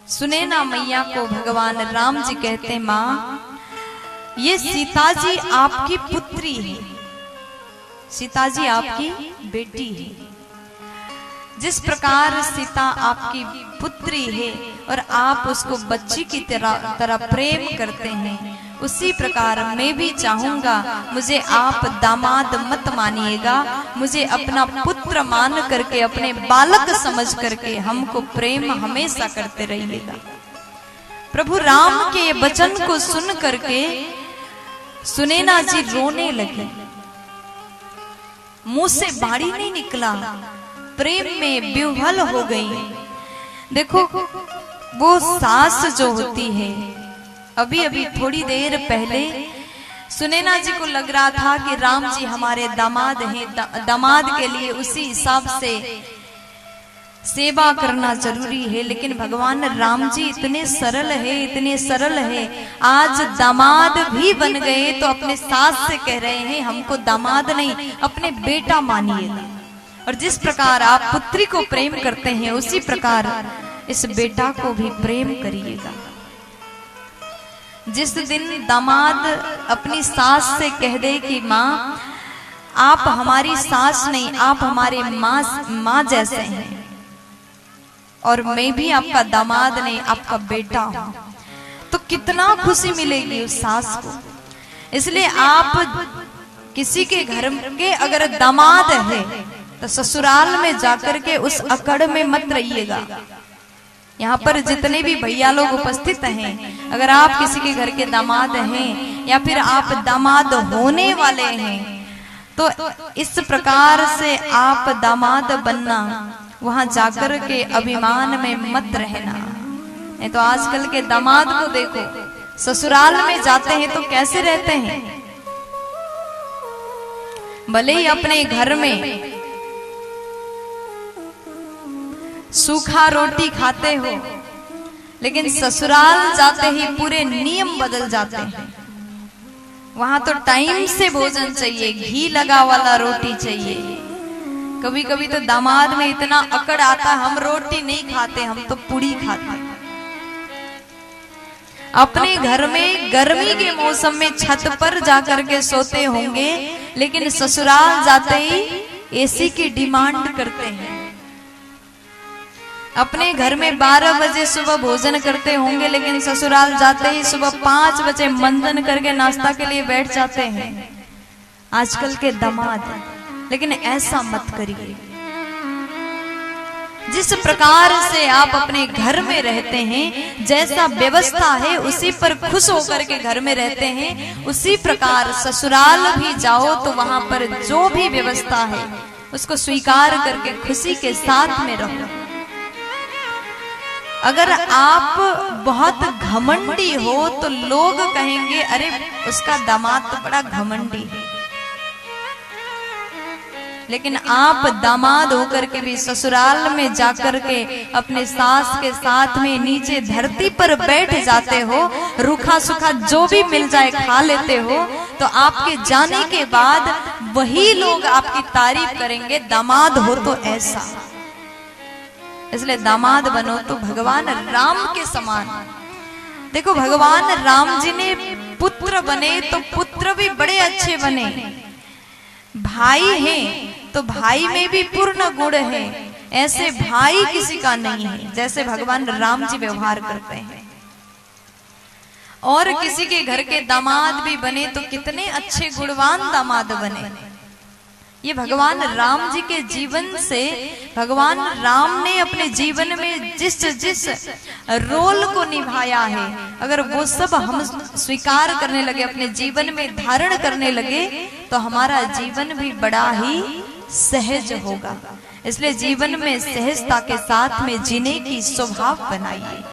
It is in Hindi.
सुने ना मैया को भगवान राम जी कहते, माँ ये सीता जी आपकी पुत्री है, सीता जी आपकी बेटी है। जिस प्रकार सीता आपकी पुत्री है और आप उसको बच्ची की तरह प्रेम करते हैं, उसी प्रकार मैं भी चाहूंगा मुझे आप दामाद मत मानिएगा, मुझे अपना पुत्र मान करके, अपने बालक समझ करके हमको प्रेम हमेशा करते रहिएगा। प्रभु राम के वचन को सुन करके सुनैना जी रोने लगी, मुंह से बाणी नहीं निकला, प्रेम में विह्वल हो गई। देखो वो सास जो होती है, अभी अभी थोड़ी देर पहले सुनैना जी को लग रहा था कि राम जी हमारे दामाद हैं, दामाद के लिए उसी हिसाब से सेवा करना जरूरी है। लेकिन भगवान राम जी इतने सरल है, इतने सरल है, आज दामाद भी बन गए तो अपने सास से कह रहे हैं हमको दामाद नहीं अपने बेटा मानिएगा। और जिस प्रकार आप पुत्री को प्रेम करते हैं, उसी प्रकार इस बेटा को भी प्रेम करिएगा। जिस दिन दामाद अपनी सास से कह दे कि माँ आप हमारी सास नहीं, आप हमारे माँ जैसे हैं और मैं भी आपका दामाद नहीं आपका बेटा हूं, तो कितना खुशी मिलेगी उस सास को। इसलिए आप किसी के घर के अगर दामाद है तो ससुराल में जाकर के उस अकड़ में मत रहिएगा। यहाँ पर जितने भी भैया लोग उपस्थित हैं, अगर आप किसी के घर के दामाद हैं या फिर आप दामाद होने वाले हैं, तो इस प्रकार से आप दामाद बनना, वहां जाकर के अभिमान में मत रहना। नहीं तो आजकल के दामाद को देखो, ससुराल में जाते हैं तो कैसे रहते हैं। भले ही अपने घर में सूखा रोटी खाते हो, लेकिन ससुराल जाते ही पूरे नियम बदल जाते हैं। वहां तो टाइम से भोजन चाहिए, घी लगा वाला रोटी चाहिए। कभी कभी तो दामाद में इतना अकड़ आता, हम रोटी नहीं खाते, हम तो पूड़ी खाते। अपने घर में गर्मी के मौसम में छत पर जाकर के सोते होंगे, लेकिन ससुराल जाते ही एसी की डिमांड करते हैं। अपने घर में 12 बजे सुबह भोजन करते होंगे, लेकिन ससुराल जाते ही सुबह 5 बजे मंथन करके नाश्ता के लिए बैठ जाते हैं आजकल के दामाद। लेकिन ऐसा मत करिए। जिस प्रकार से आप अपने घर में रहते हैं, जैसा व्यवस्था है उसी पर खुश होकर के घर में रहते हैं, उसी प्रकार ससुराल भी जाओ तो वहां पर जो भी व्यवस्था है उसको स्वीकार करके खुशी के साथ में रहो। अगर आप बहुत घमंडी हो तो लोग कहेंगे अरे उसका दामाद तो बड़ा घमंडी है। लेकिन आप दामाद होकर के भी ससुराल में जाकर के अपने सास के साथ में नीचे धरती पर बैठ जाते हो, रूखा सूखा जो भी मिल जाए खा लेते हो, तो आपके जाने के बाद वही लोग आपकी तारीफ करेंगे, दामाद हो तो ऐसा। इसलिए दामाद बनो तो भगवान राम के समान। देखो भगवान राम जी ने पुत्र बने तो पुत्र भी बड़े अच्छे बने, भाई हैं तो भाई में भी पूर्ण गुण है। ऐसे भाई किसी का नहीं है जैसे भगवान राम जी व्यवहार करते हैं। और किसी के घर के दामाद भी बने तो कितने अच्छे गुणवान दामाद बने। ये भगवान राम जी के जीवन से, भगवान राम ने अपने जीवन में जिस जिस रोल को निभाया है, अगर वो सब हम स्वीकार करने लगे, अपने जीवन में धारण करने लगे, तो हमारा जीवन भी बड़ा ही सहज होगा। इसलिए जीवन में सहजता के साथ में जीने की स्वभाव बनाइए।